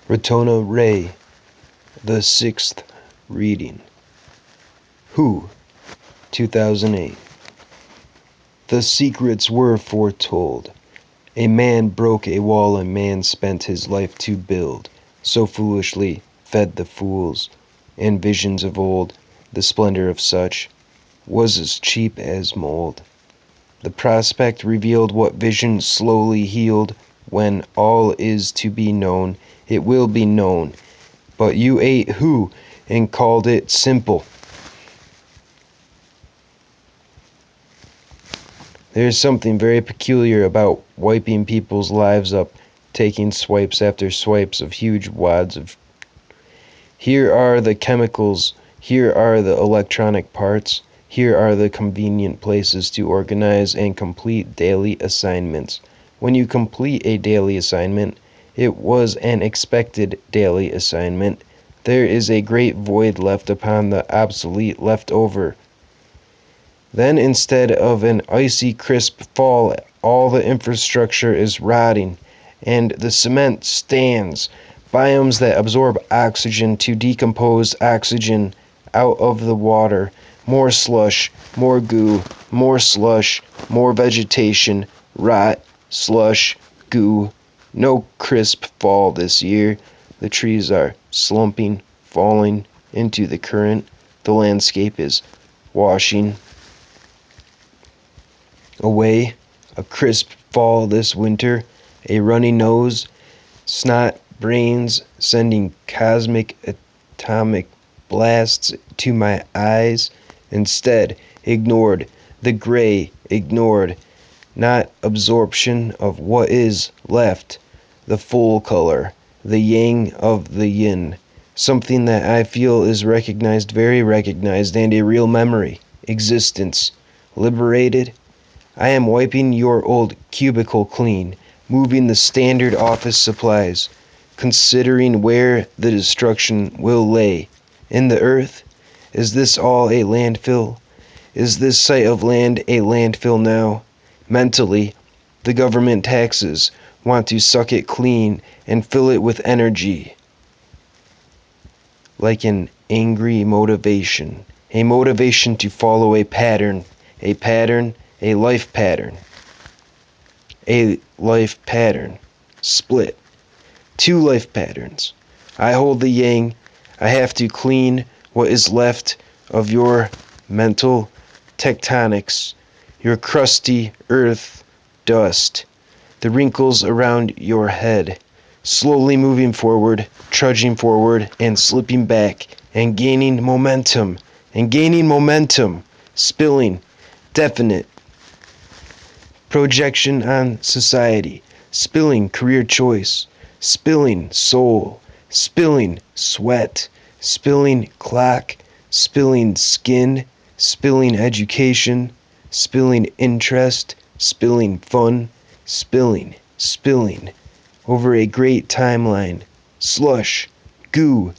Rehtona raey, the sixth reading. Who? 2008. The secrets were foretold. A man broke a wall, a man spent his life to build. So foolishly fed the fools, and visions of old, the splendor of such was as cheap as mold. The prospect revealed what vision slowly healed. When all is to be known, it will be known. But you ate who and called it simple. There's something very peculiar about wiping people's lives up, taking swipes after swipes of huge wads of. Here are the chemicals, here are the electronic parts, here are the convenient places to organize and complete daily assignments. When you complete a daily assignment, it was an expected daily assignment. There is a great void left upon the obsolete leftover. Then instead of an icy crisp fall, all the infrastructure is rotting, and the cement stands. Biomes that absorb oxygen to decompose oxygen out of the water. More slush, more goo, more slush, more vegetation, rot, slush, goo. No crisp fall this year. The trees are slumping, falling into the current. The landscape is washing away. A crisp fall this winter, a runny nose, snot brains sending cosmic atomic blasts to my eyes. Instead, ignored, the gray ignored, not absorption of what is left, the full color, the yang of the yin, something that I feel is recognized, very recognized, and a real memory, existence, liberated. I am wiping your old cubicle clean, moving the standard office supplies, considering where the destruction will lay. In the earth? Is this all a landfill? Is this site of land a landfill now? Mentally, the government taxes want to suck it clean and fill it with energy. Like an angry motivation. A motivation to follow a pattern, a life pattern. A life pattern. Split. Two life patterns. I hold the yang. I have to clean what is left of your mental tectonics, your crusty earth dust, the wrinkles around your head, slowly moving forward, trudging forward, and slipping back, and gaining momentum, spilling, definite projection on society, spilling career choice, spilling soul, spilling sweat, spilling clock, spilling skin, spilling education, spilling interest, spilling fun, spilling over a great timeline, slush, goo,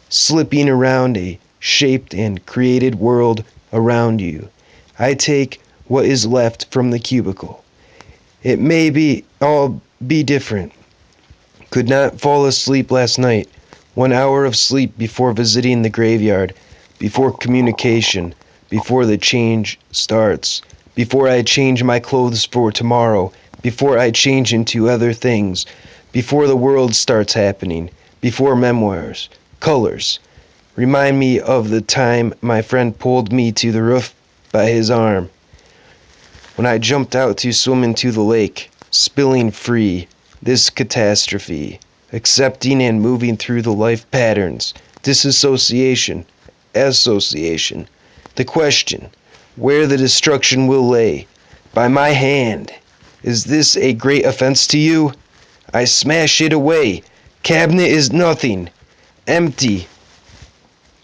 slipping around a shaped and created world around you. I take what is left from the cubicle. It may all be different. Could not fall asleep last night. 1 hour of sleep before visiting the graveyard, before communication, before the change starts, before I change my clothes for tomorrow, before I change into other things, before the world starts happening, before memoirs, colors. Remind me of the time my friend pulled me to the roof by his arm. When I jumped out to swim into the lake, spilling free, this catastrophe, accepting and moving through the life patterns, disassociation, association. The question, where the destruction will lay, by my hand. Is this a great offense to you? I smash it away. Cabinet is nothing. Empty.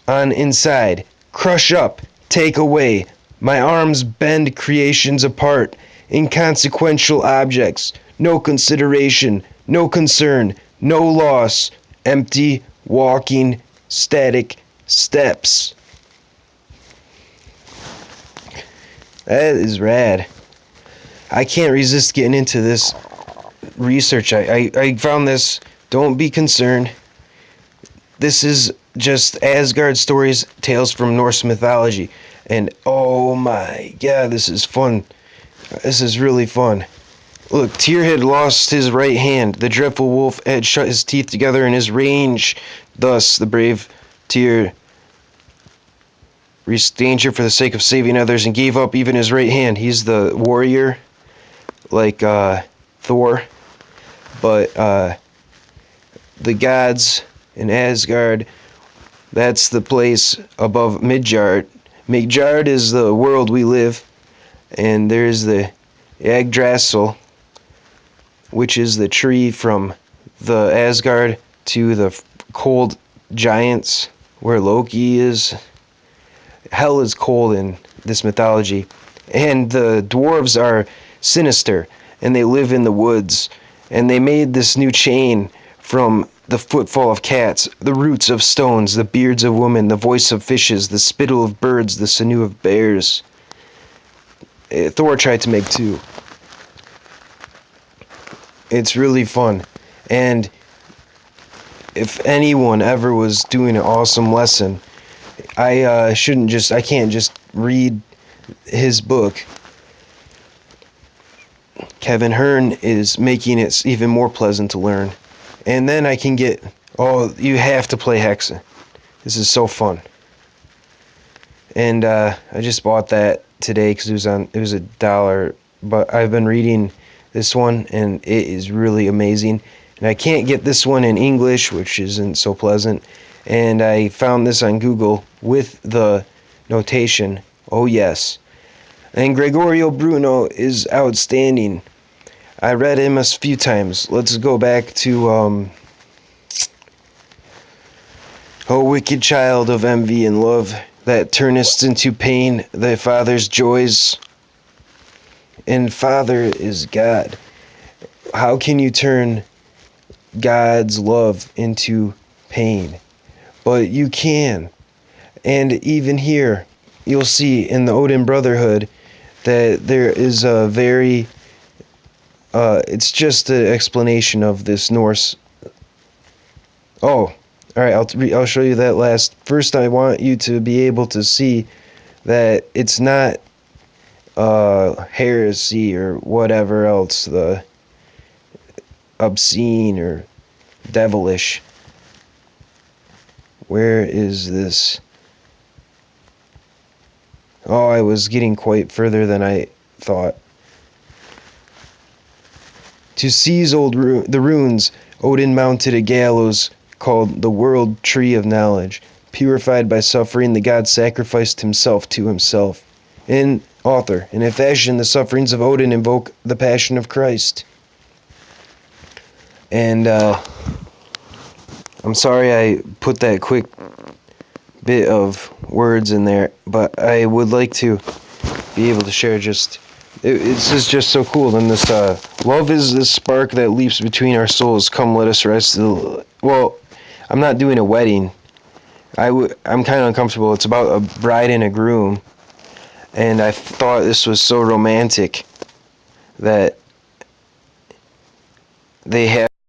On inside. Crush up. Take away. My arms bend creations apart. Inconsequential objects. No consideration. No concern. No loss. Empty. Walking. Static. Steps. That is rad. I can't resist getting into this research. I found this. Don't be concerned. this is just Asgard stories, tales from Norse mythology. And oh my god, this is fun. This is really fun. Look, Tyr had lost his right hand. The dreadful wolf had shut his teeth together in his rage. Thus, the brave Tyr risked danger for the sake of saving others and gave up even his right hand. He's the warrior, like Thor. But the gods in Asgard, that's the place above Midgard. Midgard is the world we live, and there's the Yggdrasil, which is the tree from the Asgard to the cold giants where Loki is. Hell is cold in this mythology. And the dwarves are sinister, and they live in the woods. And they made this new chain from the footfall of cats, the roots of stones, the beards of women, the voice of fishes, the spittle of birds, the sinew of bears. Thor tried to make two. It's really fun. And if anyone ever was doing an awesome lesson, I can't just read his book. Kevin Hearn is making it even more pleasant to learn. And then I can get, you have to play Hexa. This is so fun. And I just bought that today because it was $1. But I've been reading this one, and it is really amazing. And I can't get this one in English, which isn't so pleasant. And I found this on Google with the notation. Oh, yes. And Gregorio Bruno is outstanding. I read him a few times. Let's go back to, O wicked child of envy and love, that turnest into pain thy father's joys. And Father is God. How can you turn God's love into pain? But you can. And even here, you'll see in the Odin Brotherhood that there is a very, it's just an explanation of this Norse. Oh, alright, I'll show you that last. First, I want you to be able to see that it's not heresy or whatever else, the obscene or devilish. Where is this? Oh, I was getting quite further than I thought. To seize the runes, Odin mounted a gallows called the World Tree of Knowledge. Purified by suffering, the god sacrificed himself to himself. In a fashion, the sufferings of Odin invoke the passion of Christ. And I'm sorry I put that quick bit of words in there, but I would like to be able to share just... This is just so cool. Then this, love is the spark that leaps between our souls. Come, let us rest. Well, I'm not doing a wedding. I'm kind of uncomfortable. It's about a bride and a groom. And I thought this was so romantic that they have